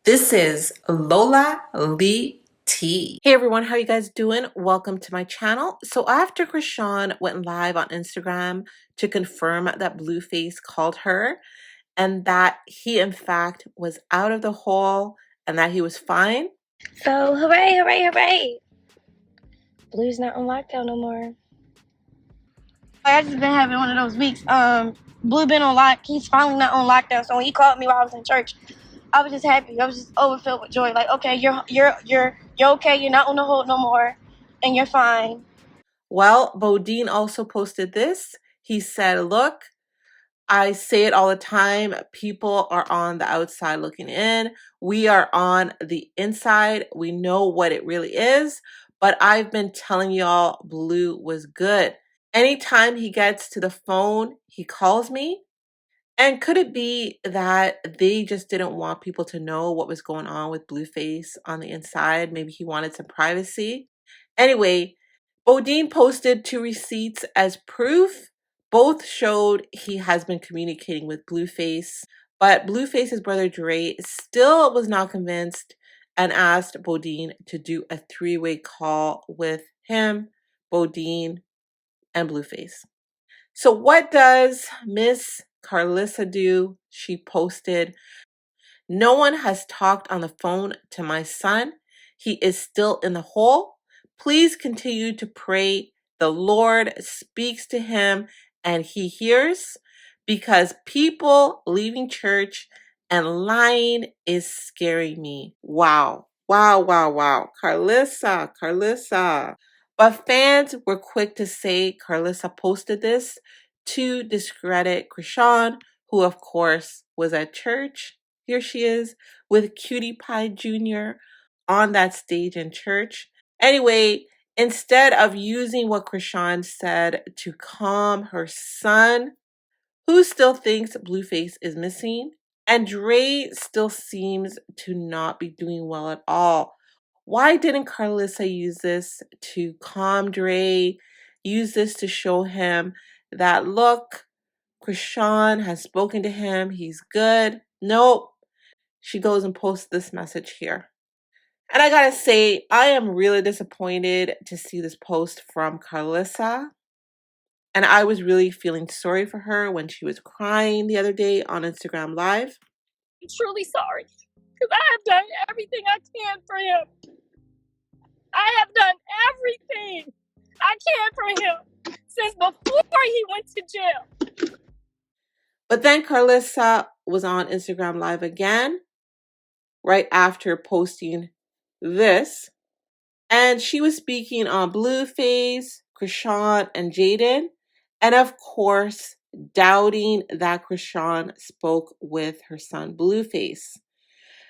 This is Lola Lee T. Hey everyone, how you guys doing? Welcome to my channel. So after Chrisean went live on Instagram to confirm that Blueface called her and that he in fact was out of the hole and that he was fine. So hooray, hooray, hooray. Blue's not on lockdown no more. I just been having one of those weeks. Blue been on lock. He's finally not on lockdown. So when he called me while I was in church, I was just happy. I was just overfilled with joy. Like, okay, you're okay. You're not on the hold no more, and you're fine. Well, Bodine also posted this. He said, "Look, I say it all the time. People are on the outside looking in. We are on the inside. We know what it really is. But I've been telling y'all Blue was good. Anytime he gets to the phone, he calls me. And could it be that they just didn't want people to know what was going on with Blueface on the inside? Maybe he wanted some privacy. Anyway, Bodine posted 2 receipts as proof. Both showed he has been communicating with Blueface, but Blueface's brother Dre still was not convinced and asked Bodine to do a 3-way call with him, Bodine, and Blueface. So what does Miss Karlissa do? She posted, "No one has talked on the phone to my son. He is still in the hole. Please continue to pray the Lord speaks to him and he hears, because people leaving church and lying is scaring me." Wow. Wow, wow, wow. Karlissa. But fans were quick to say Karlissa posted this to discredit Chrisean, who of course was at church. Here she is with Cutie Pie Jr. on that stage in church. Anyway, instead of using what Chrisean said to calm her son, who still thinks Blueface is missing, and Dre still seems to not be doing well at all. Why didn't Karlissa use this to calm Dre, use this to show him that, look, Chrisean has spoken to him, he's good? Nope. She goes and posts this message here. And I gotta say, I am really disappointed to see this post from Karlissa. And I was really feeling sorry for her when she was crying the other day on Instagram Live. I'm truly sorry, because I have done everything I can for him. I have done everything I can for him since before he went to jail. But then Karlissa was on Instagram Live again, right after posting this. And she was speaking on Blueface, Chrisean, and Jaidyn. And of course, doubting that Chrisean spoke with her son Blueface.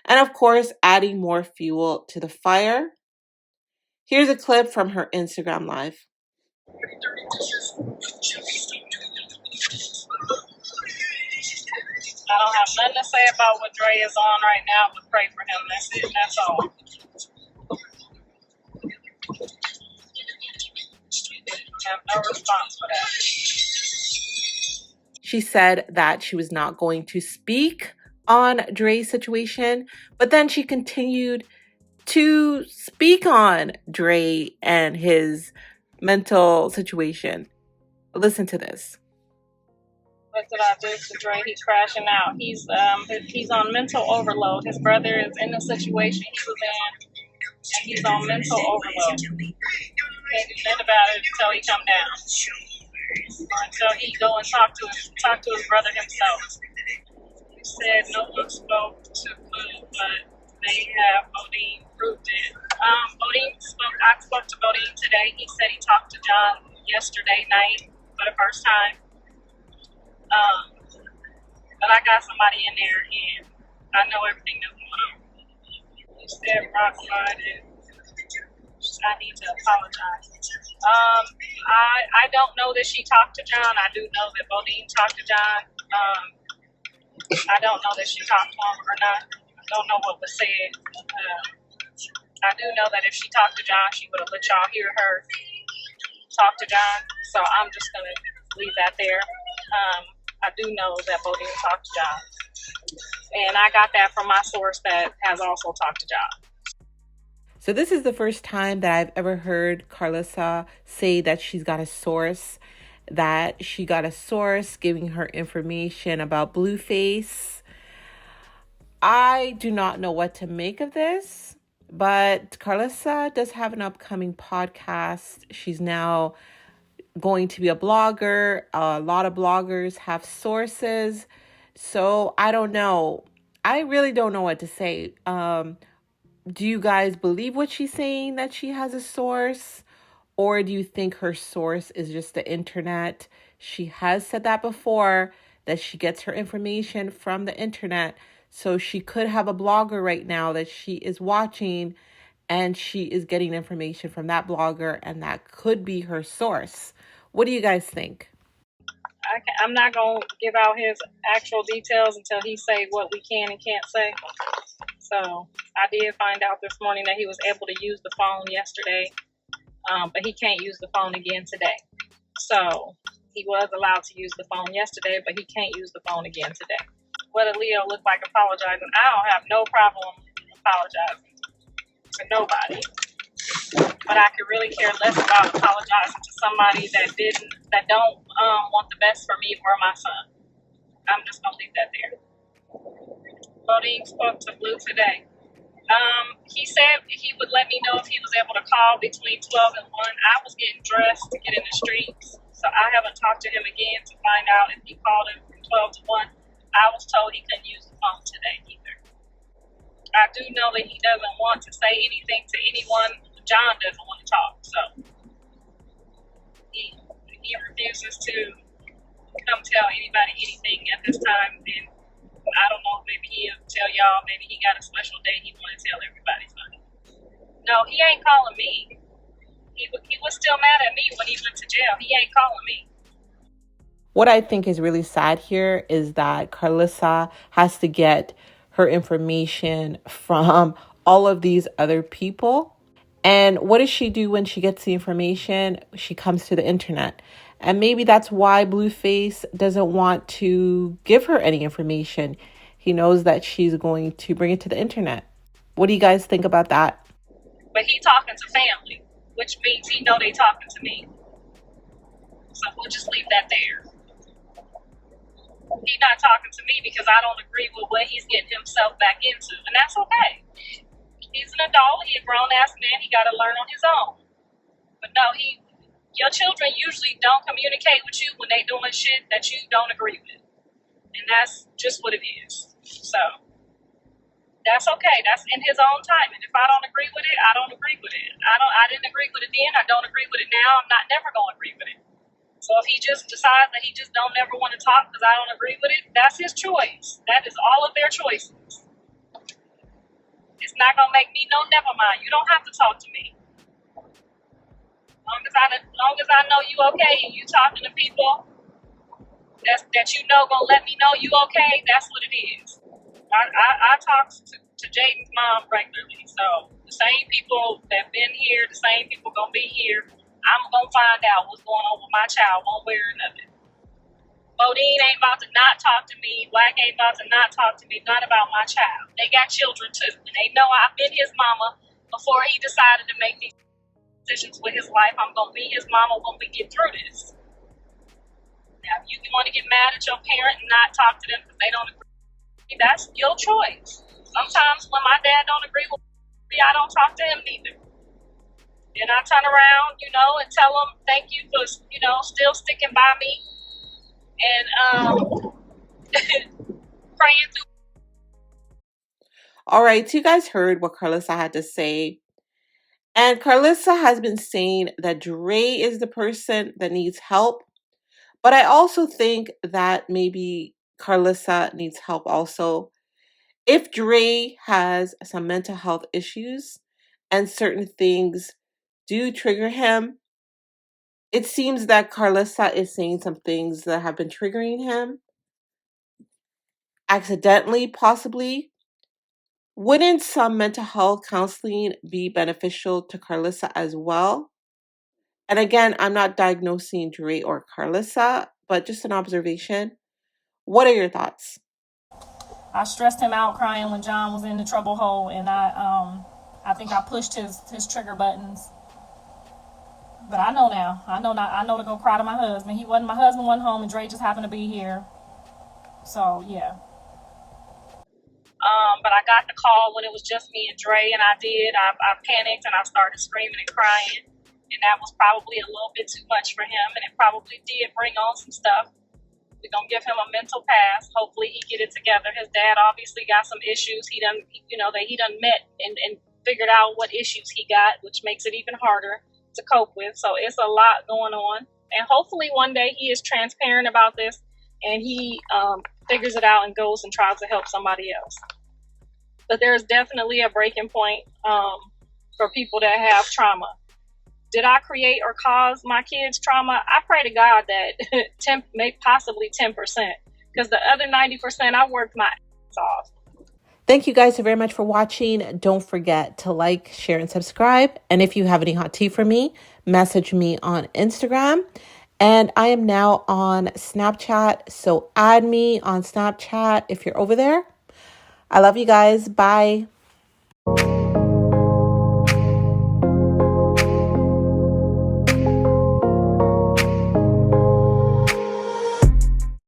And of course, adding more fuel to the fire. Here's a clip from her Instagram Live. I don't have nothing to say about what Dre is on right now, but pray for him. That's it. That's all. I have no response for that. She said that she was not going to speak on Dre's situation, but then she continued to speak on Dre and his mental situation. Listen to this. What did I do to Dre? He's crashing out. He's on mental overload. His brother is in the situation he was in, and he's on mental overload. Can't do nothing about it until he come down. Until he go and talk to his brother himself. He said no one spoke to Blue, but they have Bodine proved it. I spoke to Bodine today. He said he talked to John yesterday night for the first time. But I got somebody in there and I know everything that's going on. He said rock mud and I need to apologize. I don't know that she talked to John. I do know that Bodine talked to John. I don't know that she talked to him or not. I don't know what was said. I do know that if she talked to John, she would have let y'all hear her talk to John. So I'm just going to leave that there. I do know that Bodine talked to John. And I got that from my source that has also talked to John. So this is the first time that I've ever heard Karlissa say that she got a source giving her information about Blueface. I do not know what to make of this, but Karlissa does have an upcoming podcast. She's now going to be a blogger. A lot of bloggers have sources. So I don't know. I really don't know what to say. Do you guys believe what she's saying, that she has a source? Or do you think her source is just the internet? She has said that before, that she gets her information from the internet. So she could have a blogger right now that she is watching and she is getting information from that blogger, and that could be her source. What do you guys think? I'm not going to give out his actual details until he say what we can and can't say. So I did find out this morning that he was able to use the phone yesterday, but he can't use the phone again today. So he was allowed to use the phone yesterday, but he can't use the phone again today. What a Leo look like apologizing? I don't have no problem apologizing to nobody, but I could really care less about apologizing to somebody that don't want the best for me or my son. I'm just gonna leave that there. Bodine spoke to Blue today. He said he would let me know if he was able to call between 12 and 1. I was getting dressed to get in the streets, so I haven't talked to him again to find out if he called him from 12 to 1. I was told he couldn't use the phone today either. I do know that he doesn't want to say anything to anyone. John doesn't want to talk, so he refuses to come tell anybody anything at this time. And I don't know, maybe he'll tell y'all, maybe he got a special day he want to tell everybody something. No, he ain't calling me. He was still mad at me when he went to jail. He ain't calling me. What I think is really sad here is that Karlissa has to get her information from all of these other people. And what does she do when she gets the information? She comes to the internet. And maybe that's why Blueface doesn't want to give her any information. He knows that she's going to bring it to the internet. What do you guys think about that? But he talking to family, which means he know they talking to me. So we'll just leave that there. He's not talking to me because I don't agree with what he's getting himself back into. And that's okay. He's an adult. He's a grown-ass man. He got to learn on his own. But no, your children usually don't communicate with you when they doing shit that you don't agree with. And that's just what it is. So that's okay. That's in his own time. And if I don't agree with it, I don't agree with it. I didn't agree with it then. I don't agree with it now. I'm not never going to agree with it. So if he just decides that he just don't never want to talk because I don't agree with it, that's his choice. That is all of their choices. It's not going to make me no never mind. You don't have to talk to me. As long as I know you okay and you talking to people that you know gonna let me know you okay, that's what it is. I talk to Jaidyn's mom regularly, so the same people that been here, the same people gonna be here. I'm gonna find out what's going on with my child one way or another. Bodine ain't about to not talk to me. Black ain't about to not talk to me. Not about my child. They got children too, and they know I've been his mama before he decided to make these decisions with his life. I'm gonna be his mama when we get through this. Now, if you want to get mad at your parent and not talk to them because they don't agree, that's your choice. Sometimes when my dad don't agree with me, I don't talk to him neither. Then I turn around, and tell him thank you for, still sticking by me and praying through. All right, so you guys heard what Karlissa had to say. And Karlissa has been saying that Dre is the person that needs help. But I also think that maybe Karlissa needs help also. If Dre has some mental health issues and certain things do trigger him, it seems that Karlissa is saying some things that have been triggering him accidentally, possibly. Wouldn't some mental health counseling be beneficial to Karlissa as well? And again, I'm not diagnosing Dre or Karlissa, but just an observation. What are your thoughts? I stressed him out crying when John was in the trouble hole, and I think I pushed his trigger buttons. But I know now. I know to go cry to my husband. My husband wasn't home, and Dre just happened to be here. So yeah. But I got the call when it was just me and Dre, and I panicked and I started screaming and crying, and that was probably a little bit too much for him, and it probably did bring on some stuff. We're gonna give him a mental pass. Hopefully he get it together. His dad obviously got some issues. He done met and figured out what issues he got, which makes it even harder to cope with. So it's a lot going on, and hopefully one day he is transparent about this and he figures it out and goes and tries to help somebody else. But there's definitely a breaking point for people that have trauma. Did I create or cause my kids trauma? I pray to God that possibly 10%, because the other 90% I worked my ass off. Thank you guys so very much for watching. Don't forget to like, share, and subscribe. And if you have any hot tea for me, message me on Instagram. And I am now on Snapchat, so add me on Snapchat if you're over there. I love you guys. Bye.